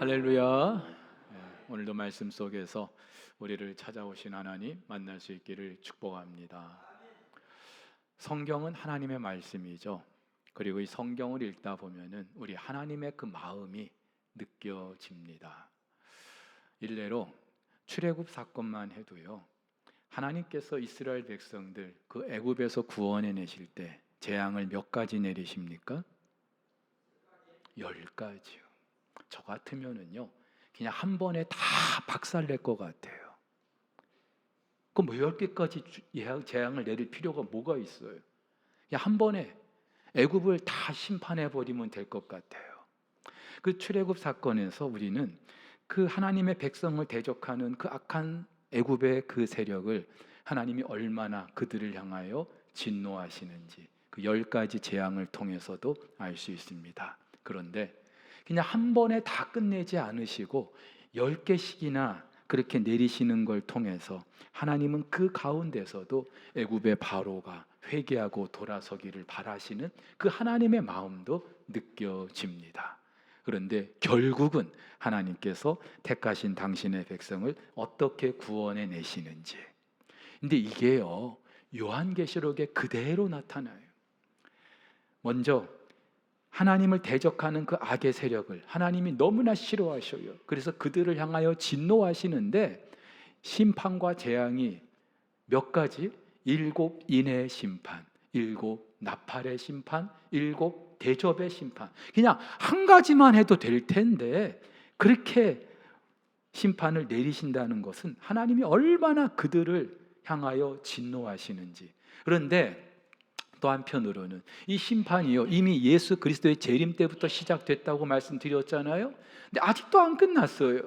할렐루야. 오늘도 말씀 속에서 우리를 찾아오신 하나님 만날 수 있기를 축복합니다. 성경은 하나님의 말씀이죠. 그리고 이 성경을 읽다 보면은 우리 하나님의 그 마음이 느껴집니다. 일례로 출애굽 사건만 해도요, 하나님께서 이스라엘 백성들 그 애굽에서 구원해 내실 때 재앙을 몇 가지 내리십니까? 10가지요. 저 같으면은요, 그냥 한 번에 다 박살낼 것 같아요. 그럼 뭐 10개까지 재앙을 내릴 필요가 뭐가 있어요? 그냥 한 번에 애굽을 다 심판해 버리면 될 것 같아요. 그 출애굽 사건에서 우리는 그 하나님의 백성을 대적하는 그 악한 애굽의 그 세력을 하나님이 얼마나 그들을 향하여 진노하시는지 그 10가지 재앙을 통해서도 알 수 있습니다. 그런데 그냥 한 번에 다 끝내지 않으시고 10개씩이나 그렇게 내리시는 걸 통해서 하나님은 그 가운데서도 애굽의 바로가 회개하고 돌아서기를 바라시는 그 하나님의 마음도 느껴집니다. 그런데 결국은 하나님께서 택하신 당신의 백성을 어떻게 구원해 내시는지, 근데 이게요, 요한계시록에 그대로 나타나요. 먼저 하나님을 대적하는 그 악의 세력을 하나님이 너무나 싫어하셔요. 그래서 그들을 향하여 진노하시는데 심판과 재앙이 몇 가지? 7 인의 심판, 7 나팔의 심판, 7 대접의 심판. 그냥 한 가지만 해도 될 텐데 그렇게 심판을 내리신다는 것은 하나님이 얼마나 그들을 향하여 진노하시는지. 그런데 또 한편으로는 이 심판이요, 이미 예수 그리스도의 재림 때부터 시작됐다고 말씀드렸잖아요. 근데 아직도 안 끝났어요.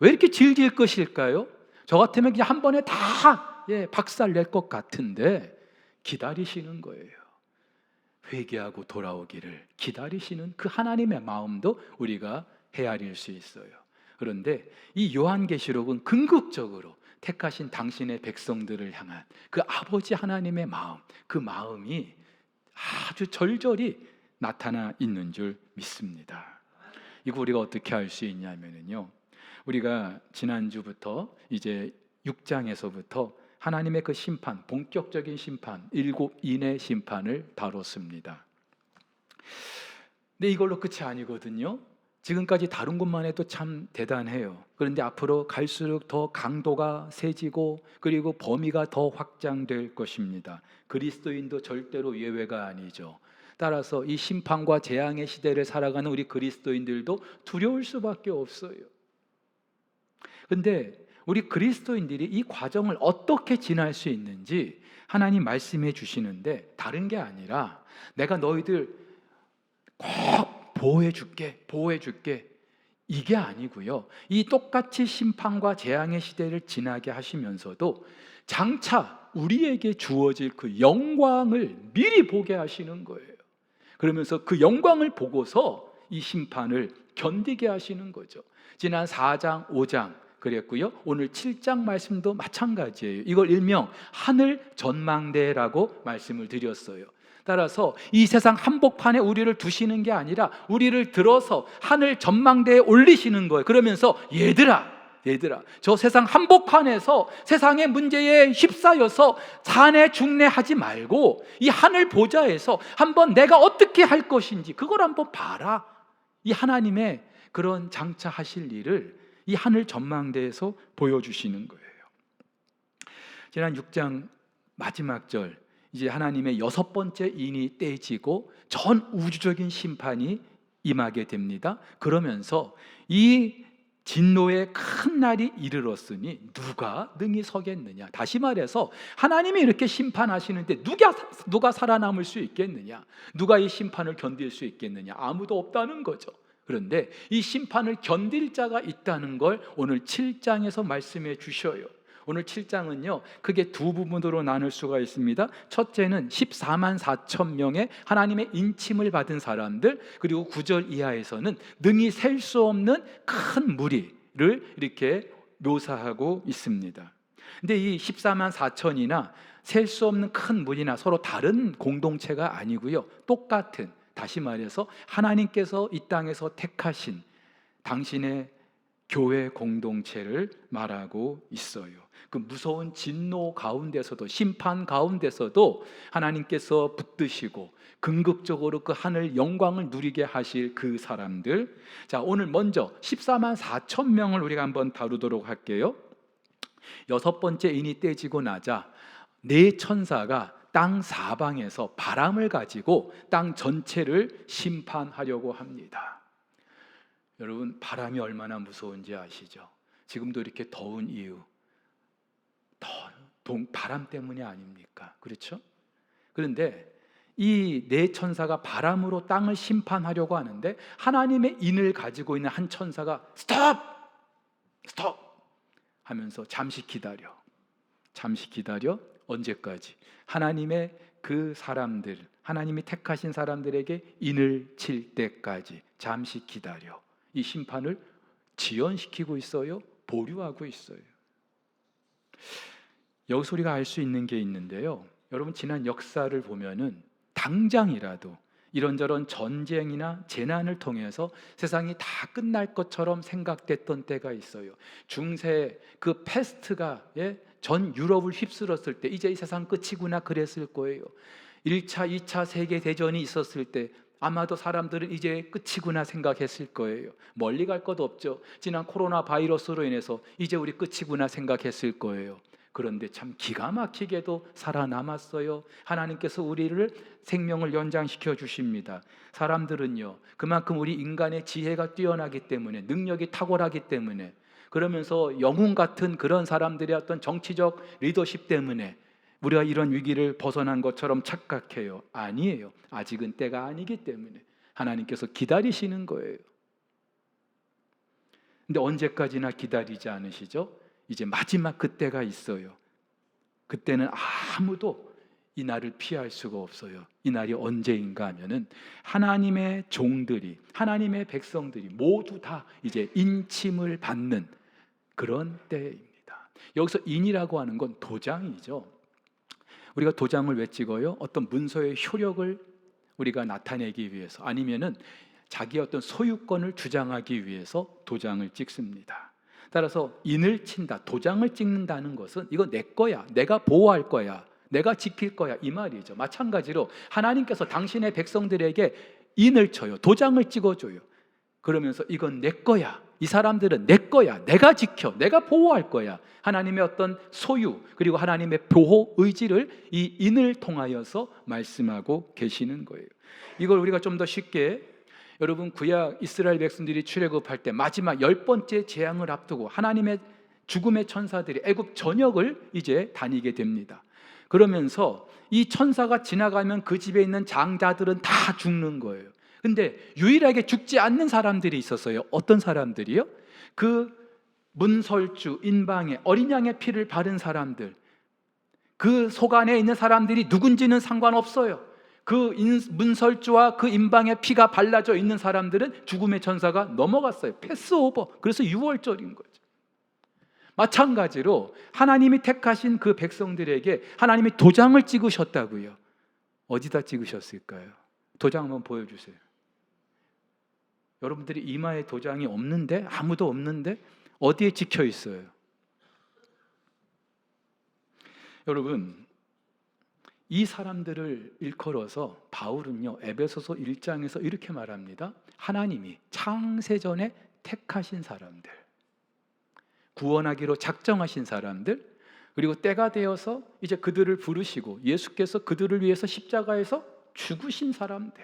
왜 이렇게 질질 것일까요? 저 같으면 그냥 한 번에 다 박살 낼 것 같은데 기다리시는 거예요. 회개하고 돌아오기를 기다리시는 그 하나님의 마음도 우리가 헤아릴 수 있어요. 그런데 이 요한계시록은 궁극적으로 택하신 당신의 백성들을 향한 그 아버지 하나님의 마음, 그 마음이 아주 절절히 나타나 있는 줄 믿습니다. 이거 우리가 어떻게 알 수 있냐면요, 우리가 지난주부터 이제 6장에서부터 하나님의 그 심판, 본격적인 심판, 7 인의 심판을 다뤘습니다. 근데 이걸로 끝이 아니거든요. 지금까지 다룬 것만 해도 참 대단해요. 그런데 앞으로 갈수록 더 강도가 세지고 그리고 범위가 더 확장될 것입니다. 그리스도인도 절대로 예외가 아니죠. 따라서 이 심판과 재앙의 시대를 살아가는 우리 그리스도인들도 두려울 수밖에 없어요. 그런데 우리 그리스도인들이 이 과정을 어떻게 지날 수 있는지 하나님 말씀해 주시는데, 다른 게 아니라 내가 너희들 꼭 보호해 줄게 이게 아니고요, 이 똑같이 심판과 재앙의 시대를 지나게 하시면서도 장차 우리에게 주어질 그 영광을 미리 보게 하시는 거예요. 그러면서 그 영광을 보고서 이 심판을 견디게 하시는 거죠. 지난 4장 5장 그랬고요, 오늘 7장 말씀도 마찬가지예요. 이걸 일명 하늘 전망대라고 말씀을 드렸어요. 따라서 이 세상 한복판에 우리를 두시는 게 아니라 우리를 들어서 하늘 전망대에 올리시는 거예요. 그러면서 얘들아 저 세상 한복판에서 세상의 문제에 휩싸여서 사내 중내하지 말고 이 하늘 보좌에서 한번 내가 어떻게 할 것인지 그걸 한번 봐라. 이 하나님의 그런 장차 하실 일을 이 하늘 전망대에서 보여주시는 거예요. 지난 6장 마지막 절, 이제 하나님의 6번째 인이 떼지고 전 우주적인 심판이 임하게 됩니다. 그러면서 이 진노의 큰 날이 이르렀으니 누가 능히 서겠느냐. 다시 말해서 하나님이 이렇게 심판하시는데 누가 살아남을 수 있겠느냐, 누가 이 심판을 견딜 수 있겠느냐. 아무도 없다는 거죠. 그런데 이 심판을 견딜 자가 있다는 걸 오늘 7장에서 말씀해 주셔요. 오늘 7장은요, 크게 두 부분으로 나눌 수가 있습니다. 첫째는 14만 4천 명의 하나님의 인침을 받은 사람들, 그리고 9절 이하에서는 능히 셀 수 없는 큰 무리를 이렇게 묘사하고 있습니다. 근데 이 14만 4천이나 셀 수 없는 큰 무리나 서로 다른 공동체가 아니고요, 똑같은, 다시 말해서 하나님께서 이 땅에서 택하신 당신의 교회 공동체를 말하고 있어요. 그 무서운 진노 가운데서도, 심판 가운데서도 하나님께서 붙드시고 긍극적으로 그 하늘 영광을 누리게 하실 그 사람들. 자, 오늘 먼저 14만 4천 명을 우리가 한번 다루도록 할게요. 여섯 번째 인이 떼지고 나자 네 천사가 땅 사방에서 바람을 가지고 땅 전체를 심판하려고 합니다. 여러분, 바람이 얼마나 무서운지 아시죠? 지금도 이렇게 더운 이유, 바람 때문이 아닙니까? 그렇죠? 그런데 이 네 천사가 바람으로 땅을 심판하려고 하는데 하나님의 인을 가지고 있는 한 천사가 스톱! 스톱! 하면서 잠시 기다려. 언제까지? 하나님의 그 사람들, 하나님이 택하신 사람들에게 인을 칠 때까지 잠시 기다려. 이 심판을 지연시키고 있어요? 보류하고 있어요? 여기서 우리가 알 수 있는 게 있는데요, 여러분, 지난 역사를 보면은 당장이라도 이런저런 전쟁이나 재난을 통해서 세상이 다 끝날 것처럼 생각됐던 때가 있어요. 중세 그 패스트가 전 유럽을 휩쓸었을 때 이제 이 세상 끝이구나 그랬을 거예요. 1차, 2차 세계대전이 있었을 때 아마도 사람들은 이제 끝이구나 생각했을 거예요. 멀리 갈 것도 없죠. 지난 코로나 바이러스로 인해서 이제 우리 끝이구나 생각했을 거예요. 그런데 참 기가 막히게도 살아남았어요. 하나님께서 우리를 생명을 연장시켜 주십니다. 사람들은요, 그만큼 우리 인간의 지혜가 뛰어나기 때문에, 능력이 탁월하기 때문에, 그러면서 영웅 같은 그런 사람들의 어떤 정치적 리더십 때문에 우리가 이런 위기를 벗어난 것처럼 착각해요. 아니에요. 아직은 때가 아니기 때문에 하나님께서 기다리시는 거예요. 근데 언제까지나 기다리지 않으시죠? 이제 마지막 그때가 있어요. 그때는 아무도 이 날을 피할 수가 없어요. 이 날이 언제인가 하면은 하나님의 종들이, 하나님의 백성들이 모두 다 이제 인침을 받는 그런 때입니다. 여기서 인이라고 하는 건 도장이죠. 우리가 도장을 왜 찍어요? 어떤 문서의 효력을 우리가 나타내기 위해서, 아니면은 자기의 어떤 소유권을 주장하기 위해서 도장을 찍습니다. 따라서 인을 친다, 도장을 찍는다는 것은 이거 내 거야, 내가 보호할 거야, 내가 지킬 거야, 이 말이죠. 마찬가지로 하나님께서 당신의 백성들에게 인을 쳐요, 도장을 찍어줘요. 그러면서 이건 내 거야, 이 사람들은 내 거야, 내가 지켜, 내가 보호할 거야. 하나님의 어떤 소유, 그리고 하나님의 보호 의지를 이 인을 통하여서 말씀하고 계시는 거예요. 이걸 우리가 좀 더 쉽게, 여러분, 구약 이스라엘 백성들이 출애굽할 때 마지막 10번째 재앙을 앞두고 하나님의 죽음의 천사들이 애굽 전역을 이제 다니게 됩니다. 그러면서 이 천사가 지나가면 그 집에 있는 장자들은 다 죽는 거예요. 근데 유일하게 죽지 않는 사람들이 있었어요. 어떤 사람들이요? 그 문설주, 인방에 어린 양의 피를 바른 사람들, 그 속 안에 있는 사람들이 누군지는 상관없어요. 그 문설주와 그 인방에 피가 발라져 있는 사람들은 죽음의 천사가 넘어갔어요. 패스오버. 그래서 6월절인 거죠. 마찬가지로 하나님이 택하신 그 백성들에게 하나님이 도장을 찍으셨다고요. 어디다 찍으셨을까요? 도장 한번 보여주세요. 여러분들이 이마에 도장이 없는데, 아무도 없는데 어디에 찍혀 있어요? 여러분, 이 사람들을 일컬어서 바울은요, 에베소서 1장에서 이렇게 말합니다. 하나님이 창세전에 택하신 사람들, 구원하기로 작정하신 사람들, 그리고 때가 되어서 이제 그들을 부르시고 예수께서 그들을 위해서 십자가에서 죽으신 사람들,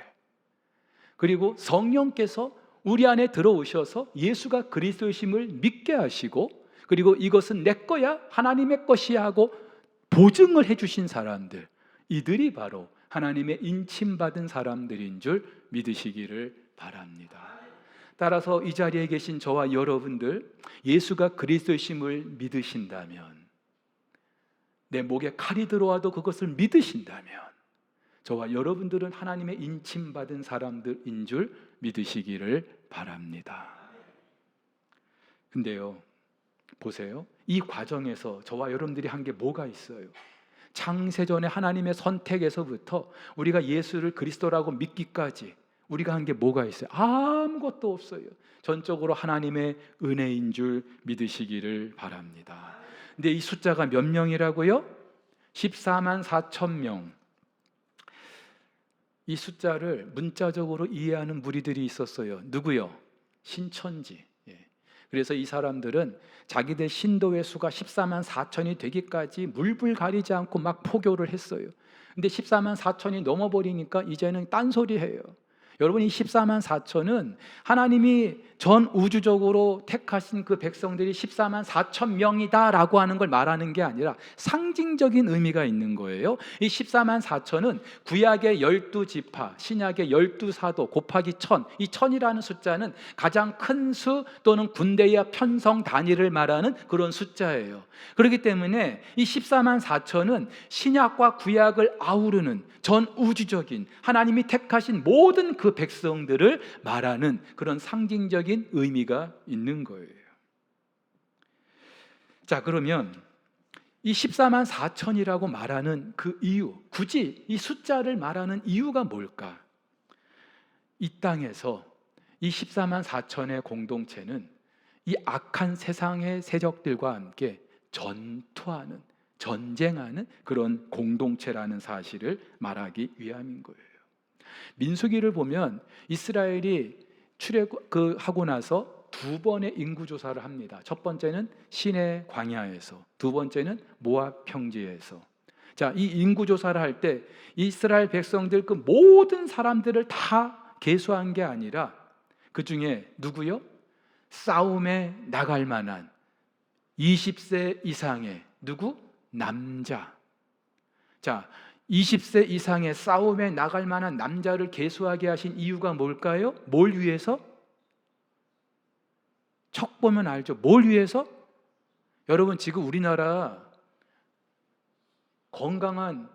그리고 성령께서 우리 안에 들어오셔서 예수가 그리스도이심을 믿게 하시고, 그리고 이것은 내 거야, 하나님의 것이야 하고 보증을 해주신 사람들, 이들이 바로 하나님의 인침받은 사람들인 줄 믿으시기를 바랍니다. 따라서 이 자리에 계신 저와 여러분들, 예수가 그리스도이심을 믿으신다면, 내 목에 칼이 들어와도 그것을 믿으신다면, 저와 여러분들은 하나님의 인침받은 사람들인 줄 믿으시기를 바랍니다. 근데요, 보세요. 이 과정에서 저와 여러분들이 한 게 뭐가 있어요? 창세전에 하나님의 선택에서부터 우리가 예수를 그리스도라고 믿기까지 우리가 한 게 뭐가 있어요? 아무것도 없어요. 전적으로 하나님의 은혜인 줄 믿으시기를 바랍니다. 근데 이 숫자가 몇 명이라고요? 14만 4천 명. 이 숫자를 문자적으로 이해하는 무리들이 있었어요. 누구요? 신천지. 그래서 이 사람들은 자기들 신도의 수가 14만 4천이 되기까지 물불 가리지 않고 막 포교를 했어요. 근데 14만 4천이 넘어버리니까 이제는 딴소리해요. 여러분, 이 14만 4천은 하나님이 전 우주적으로 택하신 그 백성들이 14만 4천 명이다 라고 하는 걸 말하는 게 아니라 상징적인 의미가 있는 거예요. 이 14만 4천은 구약의 12지파, 신약의 12사도 곱하기 1000, 이 1000이라는 숫자는 가장 큰 수 또는 군대의 편성 단위를 말하는 그런 숫자예요. 그렇기 때문에 이 14만 4천은 신약과 구약을 아우르는 전 우주적인 하나님이 택하신 모든 그 백성들을 말하는 그런 상징적인 의미가 있는 거예요. 자, 그러면 이 14만 4천이라고 말하는 그 이유, 굳이 이 숫자를 말하는 이유가 뭘까? 이 땅에서 이 14만 4천의 공동체는 이 악한 세상의 세력들과 함께 전투하는, 전쟁하는 그런 공동체라는 사실을 말하기 위함인 거예요. 민수기를 보면 이스라엘이 출애굽하고 나서 두 번의 인구 조사를 합니다. 첫 번째는 시내 광야에서, 두 번째는 모압 평지에서. 자, 이 인구 조사를 할 때 이스라엘 백성들 그 모든 사람들을 다 계수한 게 아니라 그 중에 누구요? 싸움에 나갈 만한 20세 이상의 누구? 남자. 자, 20세 이상의 싸움에 나갈 만한 남자를 계수하게 하신 이유가 뭘까요? 뭘 위해서? 척 보면 알죠. 뭘 위해서? 여러분, 지금 우리나라 건강한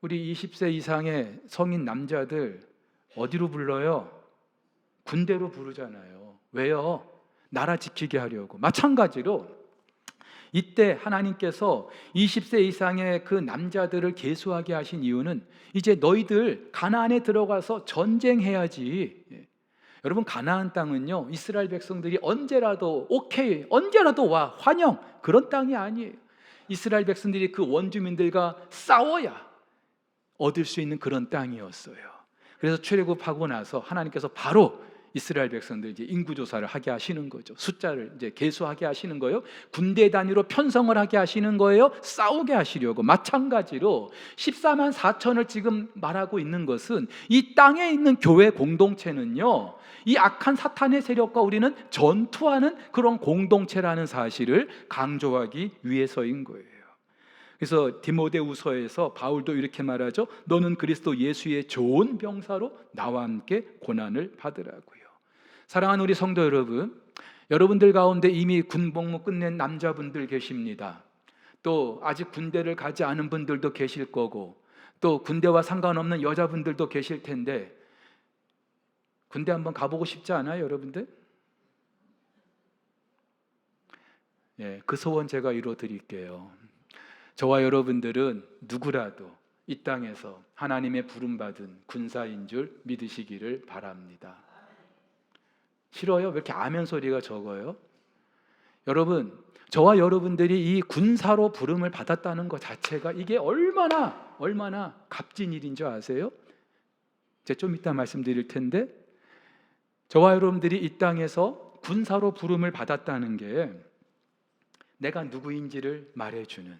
우리 20세 이상의 성인 남자들 어디로 불러요? 군대로 부르잖아요. 왜요? 나라 지키게 하려고. 마찬가지로 이때 하나님께서 20세 이상의 그 남자들을 계수하게 하신 이유는 이제 너희들 가나안에 들어가서 전쟁해야지. 여러분, 가나안 땅은요, 이스라엘 백성들이 언제라도 오케이, 언제라도 와, 환영, 그런 땅이 아니에요. 이스라엘 백성들이 그 원주민들과 싸워야 얻을 수 있는 그런 땅이었어요. 그래서 출애굽하고 나서 하나님께서 바로 이스라엘 백성들 이제 인구 조사를 하게 하시는 거죠. 숫자를 이제 계수하게 하시는 거예요. 군대 단위로 편성을 하게 하시는 거예요. 싸우게 하시려고. 마찬가지로 14만 4천을 지금 말하고 있는 것은 이 땅에 있는 교회 공동체는요, 이 악한 사탄의 세력과 우리는 전투하는 그런 공동체라는 사실을 강조하기 위해서인 거예요. 그래서 디모데후서에서 바울도 이렇게 말하죠. 너는 그리스도 예수의 좋은 병사로 나와 함께 고난을 받으라고요. 사랑하는 우리 성도 여러분, 여러분들 가운데 이미 군복무 끝낸 남자분들 계십니다. 또 아직 군대를 가지 않은 분들도 계실 거고, 또 군대와 상관없는 여자분들도 계실 텐데, 군대 한번 가보고 싶지 않아요, 여러분들? 예, 그 소원 제가 이루어드릴게요. 저와 여러분들은 누구라도 이 땅에서 하나님의 부름받은 군사인 줄 믿으시기를 바랍니다. 싫어요? 왜 이렇게 아멘 소리가 적어요? 여러분, 저와 여러분들이 이 군사로 부름을 받았다는 것 자체가 이게 얼마나 값진 일인 줄 아세요? 제가 좀 이따 말씀드릴 텐데, 저와 여러분들이 이 땅에서 군사로 부름을 받았다는 게 내가 누구인지를 말해주는,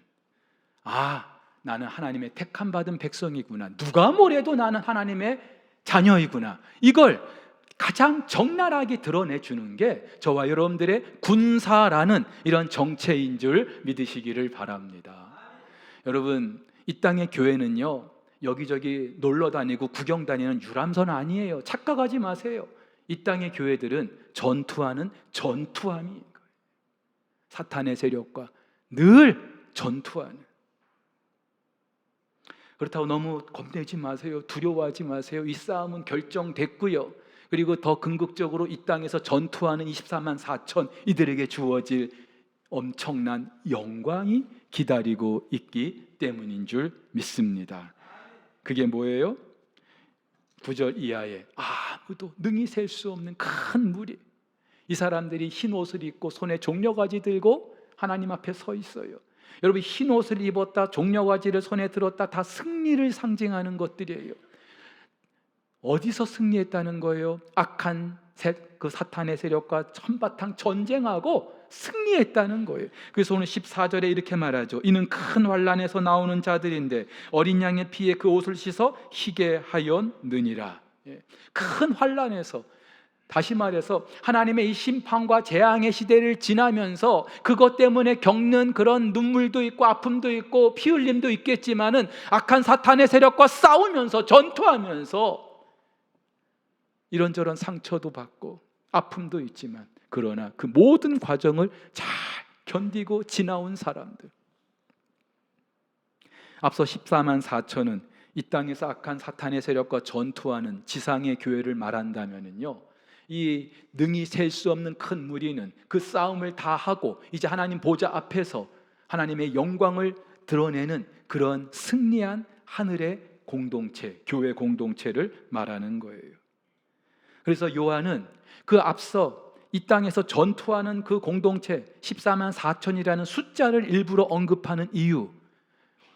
아, 나는 하나님의 택함 받은 백성이구나, 누가 뭐래도 나는 하나님의 자녀이구나, 이걸 가장 적나라하게 드러내주는 게 저와 여러분들의 군사라는 이런 정체인 줄 믿으시기를 바랍니다. 여러분, 이 땅의 교회는요, 여기저기 놀러 다니고 구경 다니는 유람선 아니에요. 착각하지 마세요. 이 땅의 교회들은 전투하는 전투함이 거예요. 사탄의 세력과 늘 전투하는. 그렇다고 너무 겁내지 마세요. 두려워하지 마세요. 이 싸움은 결정됐고요. 그리고 더 궁극적으로 이 땅에서 전투하는 24만 4천 이들에게 주어질 엄청난 영광이 기다리고 있기 때문인 줄 믿습니다. 그게 뭐예요? 9절 이하에 아무도 능히 셀 수 없는 큰 무리. 이 사람들이 흰 옷을 입고 손에 종려가지 들고 하나님 앞에 서 있어요. 여러분, 흰 옷을 입었다, 종려가지를 손에 들었다, 다 승리를 상징하는 것들이에요. 어디서 승리했다는 거예요? 악한 그 사탄의 세력과 한바탕 전쟁하고 승리했다는 거예요. 그래서 오늘 14절에 이렇게 말하죠. 이는 큰 환난에서 나오는 자들인데 어린 양의 피에 그 옷을 씻어 희게 하였느니라. 큰 환난에서, 다시 말해서 하나님의 이 심판과 재앙의 시대를 지나면서 그것 때문에 겪는 그런 눈물도 있고 아픔도 있고 피 흘림도 있겠지만은 악한 사탄의 세력과 싸우면서 전투하면서 이런저런 상처도 받고 아픔도 있지만, 그러나 그 모든 과정을 잘 견디고 지나온 사람들. 앞서 14만 4천은 이 땅에서 악한 사탄의 세력과 전투하는 지상의 교회를 말한다면은요, 이 능히 셀 수 없는 큰 무리는 그 싸움을 다 하고 이제 하나님 보좌 앞에서 하나님의 영광을 드러내는 그런 승리한 하늘의 공동체, 교회 공동체를 말하는 거예요. 그래서 요한은 그 앞서 이 땅에서 전투하는 그 공동체 14만 4천이라는 숫자를 일부러 언급하는 이유,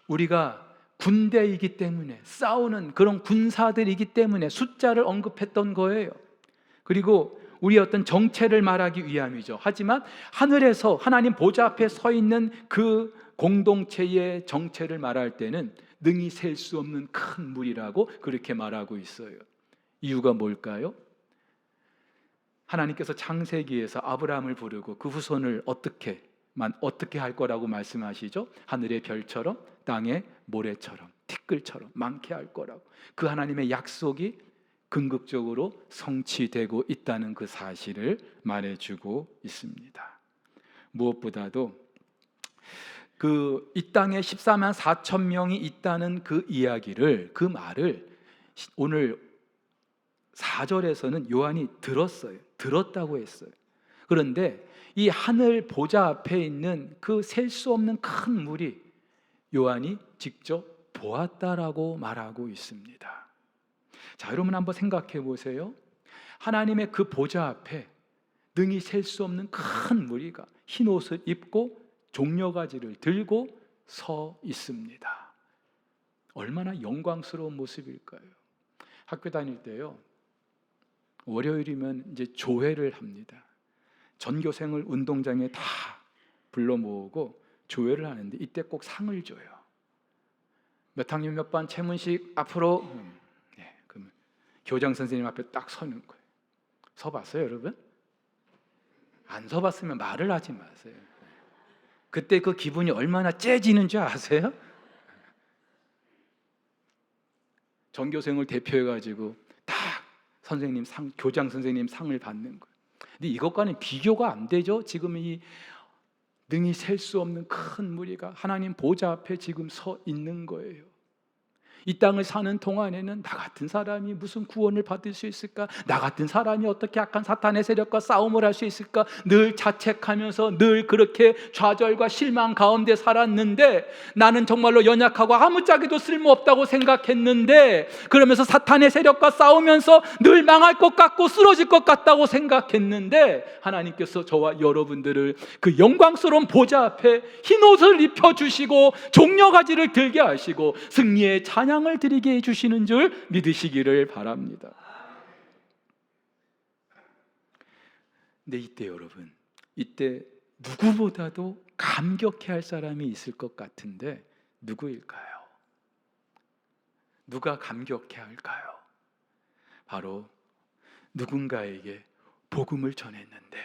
우리가 군대이기 때문에, 싸우는 그런 군사들이기 때문에 숫자를 언급했던 거예요. 그리고 우리의 어떤 정체를 말하기 위함이죠. 하지만 하늘에서 하나님 보좌 앞에 서 있는 그 공동체의 정체를 말할 때는 능히 셀 수 없는 큰 무리라고 그렇게 말하고 있어요. 이유가 뭘까요? 하나님께서 창세기에서 아브라함을 부르고 그 후손을 어떻게 할 거라고 말씀하시죠? 하늘의 별처럼 땅의 모래처럼 티끌처럼 많게 할 거라고. 그 하나님의 약속이 궁극적으로 성취되고 있다는 그 사실을 말해주고 있습니다. 무엇보다도 이 땅에 14만 4천 명이 있다는 그 이야기를, 그 말을 오늘 4절에서는 요한이 들었다고 했어요. 그런데 이 하늘 보좌 앞에 있는 그 셀 수 없는 큰 무리, 요한이 직접 보았다라고 말하고 있습니다. 자, 여러분 한번 생각해 보세요. 하나님의 그 보좌 앞에 능히 셀 수 없는 큰 무리가 흰 옷을 입고 종려가지를 들고 서 있습니다. 얼마나 영광스러운 모습일까요? 학교 다닐 때요, 월요일이면 이제 조회를 합니다. 전교생을 운동장에 다 불러 모으고 조회를 하는데 이때 꼭 상을 줘요. 몇 학년 몇 반 최문식 앞으로, 그러면 교장 선생님 앞에 딱 서는 거예요. 서봤어요, 여러분? 안 서봤으면 말을 하지 마세요. 그때 그 기분이 얼마나 째지는 줄 아세요? 전교생을 대표해가지고 딱 선생님 상, 교장 선생님 상을 받는 거예요. 근데 이것과는 비교가 안 되죠. 지금 이 능히 셀 수 없는 큰 무리가 하나님 보좌 앞에 지금 서 있는 거예요. 이 땅을 사는 동안에는 나 같은 사람이 무슨 구원을 받을 수 있을까? 나 같은 사람이 어떻게 악한 사탄의 세력과 싸움을 할 수 있을까? 늘 자책하면서 늘 그렇게 좌절과 실망 가운데 살았는데, 나는 정말로 연약하고 아무짝에도 쓸모없다고 생각했는데, 그러면서 사탄의 세력과 싸우면서 늘 망할 것 같고 쓰러질 것 같다고 생각했는데, 하나님께서 저와 여러분들을 그 영광스러운 보좌 앞에 흰 옷을 입혀주시고 종려가지를 들게 하시고 승리의 찬양을 드리게 해주시는 줄 믿으시기를 바랍니다. 근데 이때 여러분, 이때 누구보다도 감격해야 할 사람이 있을 것 같은데 누구일까요? 누가 감격해야 할까요? 바로 누군가에게 복음을 전했는데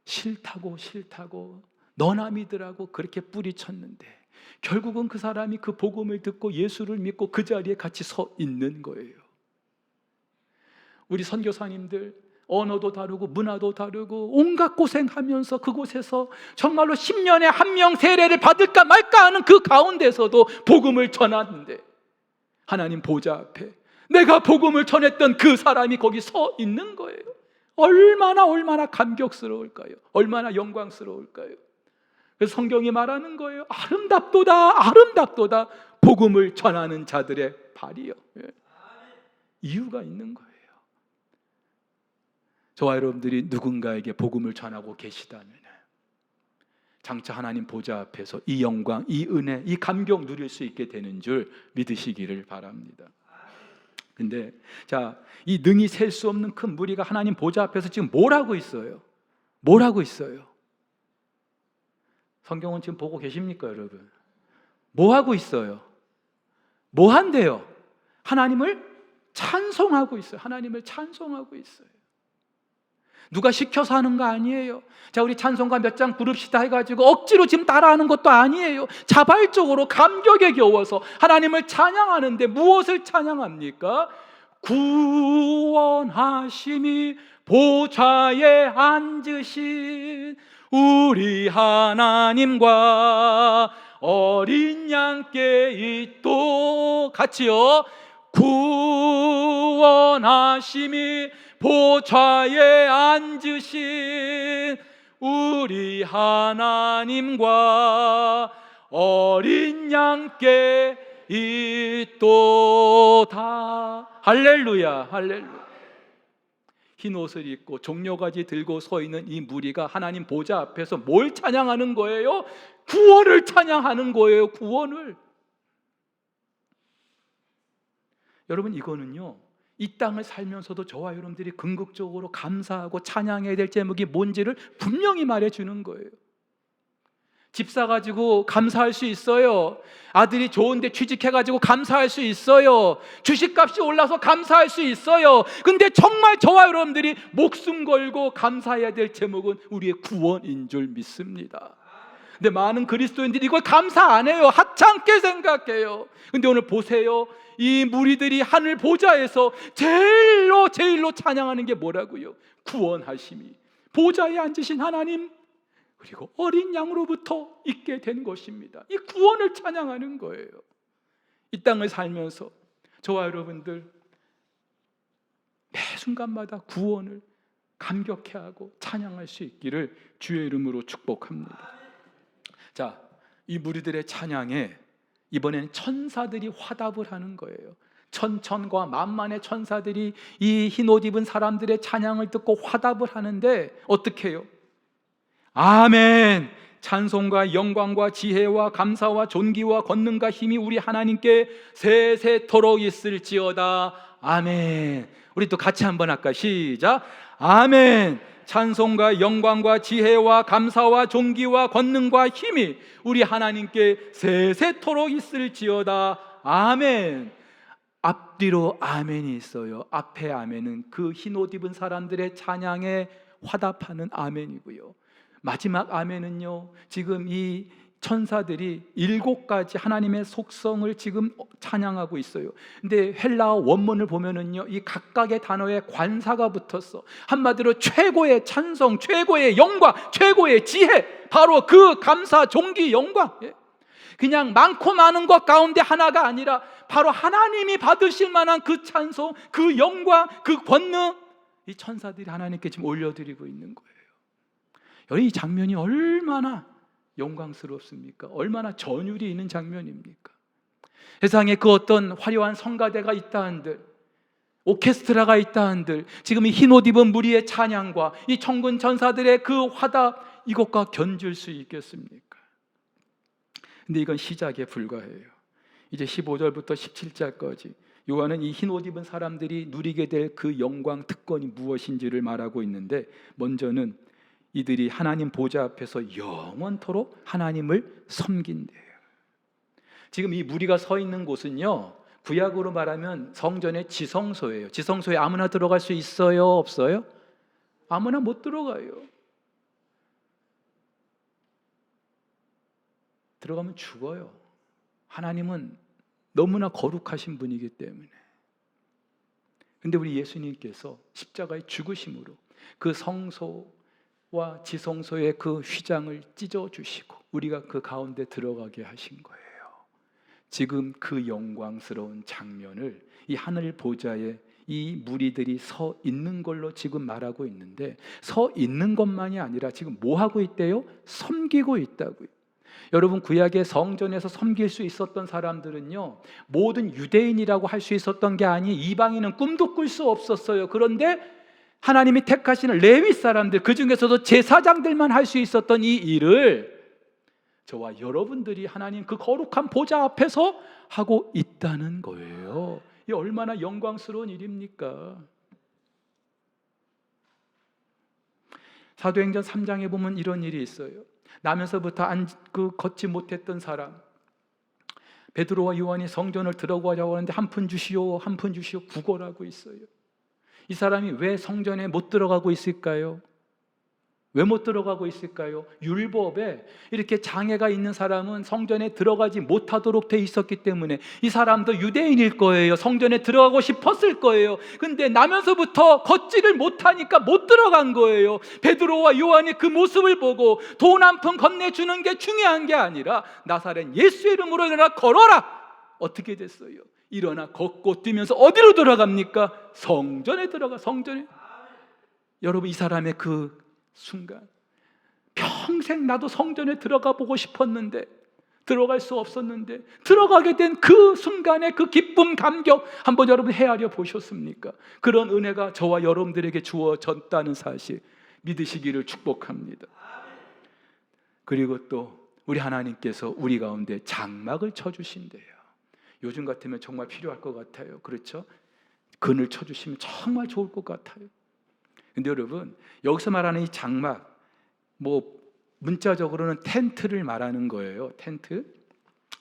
싫다고 너나 믿으라고 그렇게 뿌리쳤는데 결국은 그 사람이 그 복음을 듣고 예수를 믿고 그 자리에 같이 서 있는 거예요. 우리 선교사님들 언어도 다르고 문화도 다르고 온갖 고생하면서 그곳에서 정말로 10년에 한 명 세례를 받을까 말까 하는 그 가운데서도 복음을 전하는데, 하나님 보좌 앞에 내가 복음을 전했던 그 사람이 거기 서 있는 거예요. 얼마나 감격스러울까요? 얼마나 영광스러울까요? 그래서 성경이 말하는 거예요. 아름답도다 복음을 전하는 자들의 발이요. 이유가 있는 거예요. 저와 여러분들이 누군가에게 복음을 전하고 계시다면 장차 하나님 보좌 앞에서 이 영광, 이 은혜, 이 감격 누릴 수 있게 되는 줄 믿으시기를 바랍니다. 근데 이 능히 셀 수 없는 큰 무리가 하나님 보좌 앞에서 지금 뭘 하고 있어요? 뭘 하고 있어요? 성경은 지금 보고 계십니까, 여러분? 뭐 하고 있어요? 뭐 한대요? 하나님을 찬송하고 있어요. 하나님을 찬송하고 있어요. 누가 시켜서 하는 거 아니에요. 우리 찬송가 몇 장 부릅시다 해가지고 억지로 지금 따라하는 것도 아니에요. 자발적으로 감격에 겨워서 하나님을 찬양하는데 무엇을 찬양합니까? 구원하심이 보좌에 앉으신 우리 하나님과 어린 양께 있도 같이요. 구원하심이 보좌에 앉으신 우리 하나님과 어린 양께 있도다. 할렐루야, 할렐루야. 흰 옷을 입고 종려가지 들고 서 있는 이 무리가 하나님 보좌 앞에서 뭘 찬양하는 거예요? 구원을 찬양하는 거예요. 구원을. 여러분, 이거는요, 이 땅을 살면서도 저와 여러분들이 궁극적으로 감사하고 찬양해야 될 제목이 뭔지를 분명히 말해주는 거예요. 집 사가지고 감사할 수 있어요. 아들이 좋은데 취직해가지고 감사할 수 있어요. 주식값이 올라서 감사할 수 있어요. 근데 정말 저와 여러분들이 목숨 걸고 감사해야 될 제목은 우리의 구원인 줄 믿습니다. 근데 많은 그리스도인들이 이걸 감사 안 해요. 하찮게 생각해요. 근데 오늘 보세요. 이 무리들이 하늘 보좌에서 제일로 찬양하는 게 뭐라고요? 구원하심이 보좌에 앉으신 하나님 그리고 어린 양으로부터 있게 된 것입니다. 이 구원을 찬양하는 거예요. 이 땅을 살면서 저와 여러분들 매 순간마다 구원을 감격해하고 찬양할 수 있기를 주의 이름으로 축복합니다. 이 무리들의 찬양에 이번에는 천사들이 화답을 하는 거예요. 천천과 만만의 천사들이 이 흰옷 입은 사람들의 찬양을 듣고 화답을 하는데 어떻게 해요? 아멘! 찬송과 영광과 지혜와 감사와 존귀와 권능과 힘이 우리 하나님께 세세토록 있을지어다. 아멘! 우리 또 같이 한번 할까? 시작! 아멘! 찬송과 영광과 지혜와 감사와 존귀와 권능과 힘이 우리 하나님께 세세토록 있을지어다. 아멘. 앞뒤로 아멘이 있어요. 앞에 아멘은 그 흰옷 입은 사람들의 찬양에 화답하는 아멘이고요. 마지막 아멘은요, 지금 이 천사들이 7가지 하나님의 속성을 지금 찬양하고 있어요. 근데 헬라어 원문을 보면은요, 이 각각의 단어에 관사가 붙었어. 한마디로 최고의 찬송, 최고의 영광, 최고의 지혜, 바로 그 감사, 존귀, 영광. 그냥 많고 많은 것 가운데 하나가 아니라 바로 하나님이 받으실 만한 그 찬송, 그 영광, 그 권능, 이 천사들이 하나님께 지금 올려드리고 있는 거예요. 여러분, 이 장면이 얼마나 영광스럽습니까? 얼마나 전율이 있는 장면입니까? 세상에 그 어떤 화려한 성가대가 있다 한들, 오케스트라가 있다 한들, 지금 이 흰옷 입은 무리의 찬양과 이 천군 천사들의 그 화답, 이것과 견줄 수 있겠습니까? 근데 이건 시작에 불과해요. 이제 15절부터 17절까지 요한은 이 흰옷 입은 사람들이 누리게 될 그 영광 특권이 무엇인지를 말하고 있는데, 먼저는 이들이 하나님 보좌 앞에서 영원토록 하나님을 섬긴대요. 지금 이 무리가 서 있는 곳은요, 구약으로 말하면 성전의 지성소예요. 지성소에 아무나 들어갈 수 있어요? 없어요? 아무나 못 들어가요. 들어가면 죽어요. 하나님은 너무나 거룩하신 분이기 때문에. 근데 우리 예수님께서 십자가의 죽으심으로 그 성소와 지성소의 그 휘장을 찢어주시고 우리가 그 가운데 들어가게 하신 거예요. 지금 그 영광스러운 장면을 이 하늘 보좌에 이 무리들이 서 있는 걸로 지금 말하고 있는데, 서 있는 것만이 아니라 지금 뭐 하고 있대요? 섬기고 있다고요. 여러분, 구약의 성전에서 섬길 수 있었던 사람들은요, 모든 유대인이라고 할 수 있었던 게 아니 이방인은 꿈도 꿀 수 없었어요. 그런데 하나님이 택하시는 레위 사람들, 그 중에서도 제사장들만 할 수 있었던 이 일을 저와 여러분들이 하나님 그 거룩한 보좌 앞에서 하고 있다는 거예요. 이 얼마나 영광스러운 일입니까? 사도행전 3장에 보면 이런 일이 있어요. 나면서부터 걷지 못했던 사람, 베드로와 요한이 성전을 들어가자고 하는데 한 푼 주시오, 한 푼 주시오 구걸하고 있어요. 이 사람이 왜 성전에 못 들어가고 있을까요? 왜 못 들어가고 있을까요? 율법에 이렇게 장애가 있는 사람은 성전에 들어가지 못하도록 돼 있었기 때문에 이 사람도 유대인일 거예요. 성전에 들어가고 싶었을 거예요. 근데 나면서부터 걷지를 못하니까 못 들어간 거예요. 베드로와 요한이 그 모습을 보고 돈 한 푼 건네주는 게 중요한 게 아니라 나사렛 예수의 이름으로 일어나 걸어라! 어떻게 됐어요? 일어나 걷고 뛰면서 어디로 들어갑니까? 성전에 들어가. 성전에. 여러분, 이 사람의 그 순간, 평생 나도 성전에 들어가 보고 싶었는데 들어갈 수 없었는데 들어가게 된 그 순간의 그 기쁨, 감격, 한번 여러분 헤아려 보셨습니까? 그런 은혜가 저와 여러분들에게 주어졌다는 사실 믿으시기를 축복합니다. 그리고 또 우리 하나님께서 우리 가운데 장막을 쳐주신대요. 요즘 같으면 정말 필요할 것 같아요. 그렇죠? 그늘 쳐주시면 정말 좋을 것 같아요. 근데 여러분, 여기서 말하는 이 장막, 문자적으로는 텐트를 말하는 거예요. 텐트.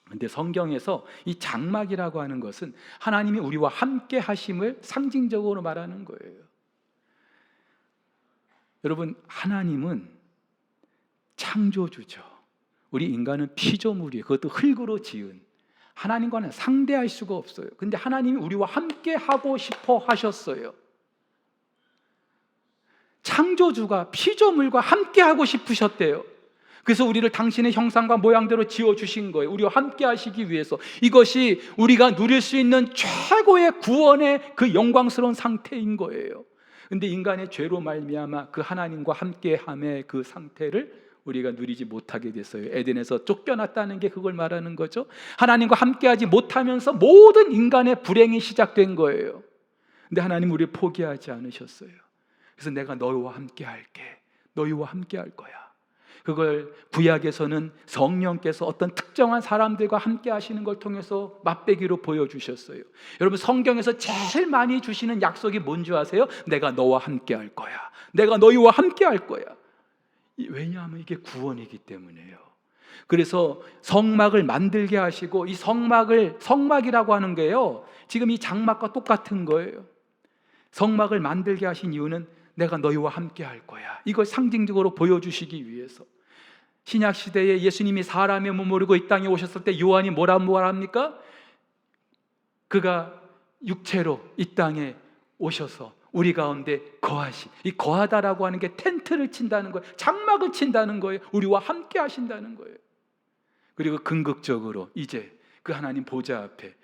근데 성경에서 이 장막이라고 하는 것은 하나님이 우리와 함께 하심을 상징적으로 말하는 거예요. 여러분, 하나님은 창조주죠. 우리 인간은 피조물이에요. 그것도 흙으로 지은. 하나님과는 상대할 수가 없어요. 근데 하나님이 우리와 함께 하고 싶어 하셨어요. 창조주가 피조물과 함께 하고 싶으셨대요. 그래서 우리를 당신의 형상과 모양대로 지어주신 거예요. 우리와 함께 하시기 위해서. 이것이 우리가 누릴 수 있는 최고의 구원의 그 영광스러운 상태인 거예요. 근데 인간의 죄로 말미암아 그 하나님과 함께함의 그 상태를 우리가 누리지 못하게 됐어요. 에덴에서 쫓겨났다는 게 그걸 말하는 거죠. 하나님과 함께하지 못하면서 모든 인간의 불행이 시작된 거예요. 근데 하나님 우리를 포기하지 않으셨어요. 그래서 내가 너희와 함께 할게. 너희와 함께 할 거야. 그걸 구약에서는 성령께서 어떤 특정한 사람들과 함께 하시는 걸 통해서 맛배기로 보여주셨어요. 여러분, 성경에서 제일 많이 주시는 약속이 뭔지 아세요? 내가 너와 함께 할 거야. 내가 너희와 함께 할 거야. 왜냐하면 이게 구원이기 때문에요. 그래서 성막을 만들게 하시고, 이 성막이라고 하는 게요, 지금 이 장막과 똑같은 거예요. 성막을 만들게 하신 이유는 내가 너희와 함께 할 거야. 이걸 상징적으로 보여주시기 위해서. 신약 시대에 예수님이 사람의 몸을 입고 이 땅에 오셨을 때 요한이 뭐라 말합니까? 그가 육체로 이 땅에 오셔서 우리 가운데 거하시. 이 거하다라고 하는 게 텐트를 친다는 거예요. 장막을 친다는 거예요. 우리와 함께 하신다는 거예요. 그리고 궁극적으로 이제 그 하나님 보좌 앞에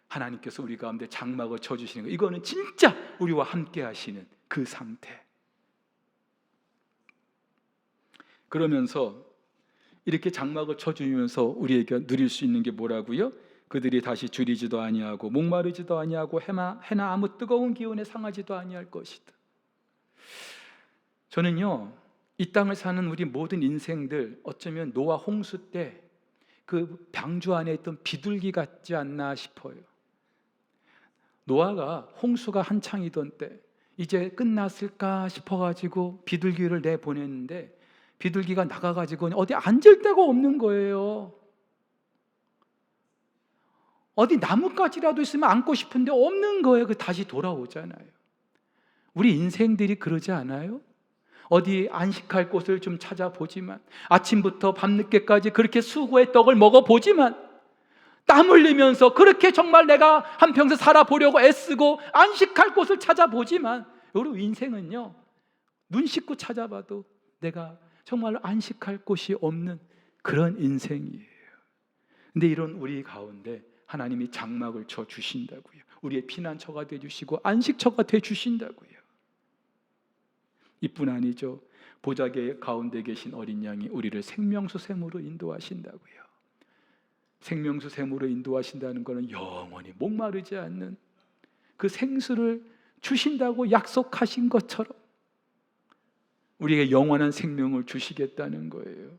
하나님께서 우리 가운데 장막을 쳐주시는 거예요. 이거는 진짜 우리와 함께 하시는 그 상태. 그러면서 이렇게 장막을 쳐주면서 우리에게 누릴 수 있는 게 뭐라고요? 그들이 다시 줄이지도 아니하고 목마르지도 아니하고 해나 아무 뜨거운 기운에 상하지도 아니할 것이다. 저는요, 이 땅을 사는 우리 모든 인생들 어쩌면 노아 홍수 때 그 방주 안에 있던 비둘기 같지 않나 싶어요. 노아가 홍수가 한창이던 때 이제 끝났을까 싶어가지고 비둘기를 내보냈는데 비둘기가 나가가지고 어디 앉을 데가 없는 거예요. 어디 나뭇가지라도 있으면 앉고 싶은데 없는 거예요. 다시 돌아오잖아요. 우리 인생들이 그러지 않아요? 어디 안식할 곳을 좀 찾아보지만, 아침부터 밤늦게까지 그렇게 수고의 떡을 먹어보지만, 땀 흘리면서 그렇게 정말 내가 한평생 살아보려고 애쓰고 안식할 곳을 찾아보지만, 여러분, 인생은요, 눈 씻고 찾아봐도 내가 정말 안식할 곳이 없는 그런 인생이에요. 근데 이런 우리 가운데 하나님이 장막을 쳐 주신다고요. 우리의 피난처가 돼 주시고 안식처가 돼 주신다고요. 이뿐 아니죠. 보좌계 가운데 계신 어린 양이 우리를 생명수 샘으로 인도하신다고요. 생명수 샘으로 인도하신다는 것은 영원히 목마르지 않는 그 생수를 주신다고 약속하신 것처럼 우리에게 영원한 생명을 주시겠다는 거예요.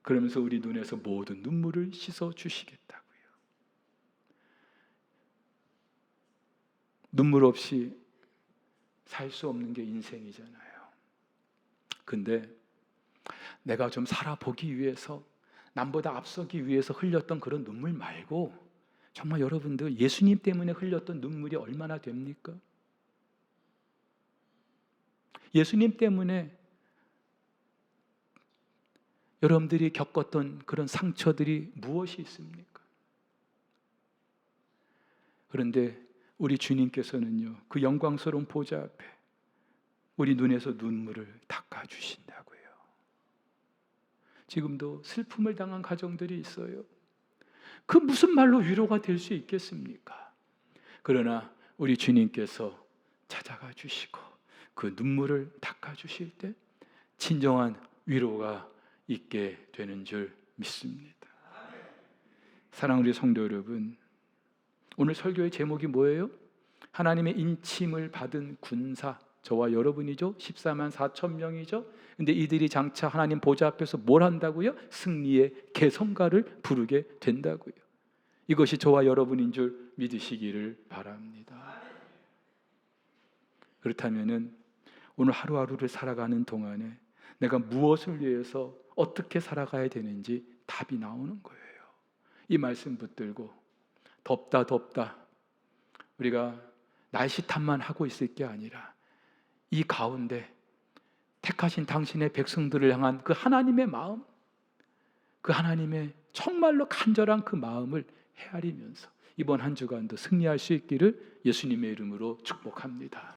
그러면서 우리 눈에서 모든 눈물을 씻어 주시겠다고요. 눈물 없이 살 수 없는 게 인생이잖아요. 근데 내가 좀 살아보기 위해서, 남보다 앞서기 위해서 흘렸던 그런 눈물 말고 정말 여러분들 예수님 때문에 흘렸던 눈물이 얼마나 됩니까? 예수님 때문에 여러분들이 겪었던 그런 상처들이 무엇이 있습니까? 그런데 우리 주님께서는요, 그 영광스러운 보좌 앞에 우리 눈에서 눈물을 닦아주신다고요. 지금도 슬픔을 당한 가정들이 있어요. 그 무슨 말로 위로가 될 수 있겠습니까? 그러나 우리 주님께서 찾아가 주시고 그 눈물을 닦아주실 때 진정한 위로가 있게 되는 줄 믿습니다. 사랑하는 우리 성도 여러분, 오늘 설교의 제목이 뭐예요? 하나님의 인침을 받은 군사, 저와 여러분이죠. 14만 4천 명이죠. 근데 이들이 장차 하나님 보좌 앞에서 뭘 한다고요? 승리의 개성가를 부르게 된다고요. 이것이 저와 여러분인 줄 믿으시기를 바랍니다. 그렇다면은 오늘 하루하루를 살아가는 동안에 내가 무엇을 위해서 어떻게 살아가야 되는지 답이 나오는 거예요. 이 말씀 붙들고 덥다 우리가 날씨 탓만 하고 있을 게 아니라 이 가운데 택하신 당신의 백성들을 향한 그 하나님의 마음, 그 하나님의 정말로 간절한 그 마음을 헤아리면서 이번 한 주간도 승리할 수 있기를 예수님의 이름으로 축복합니다.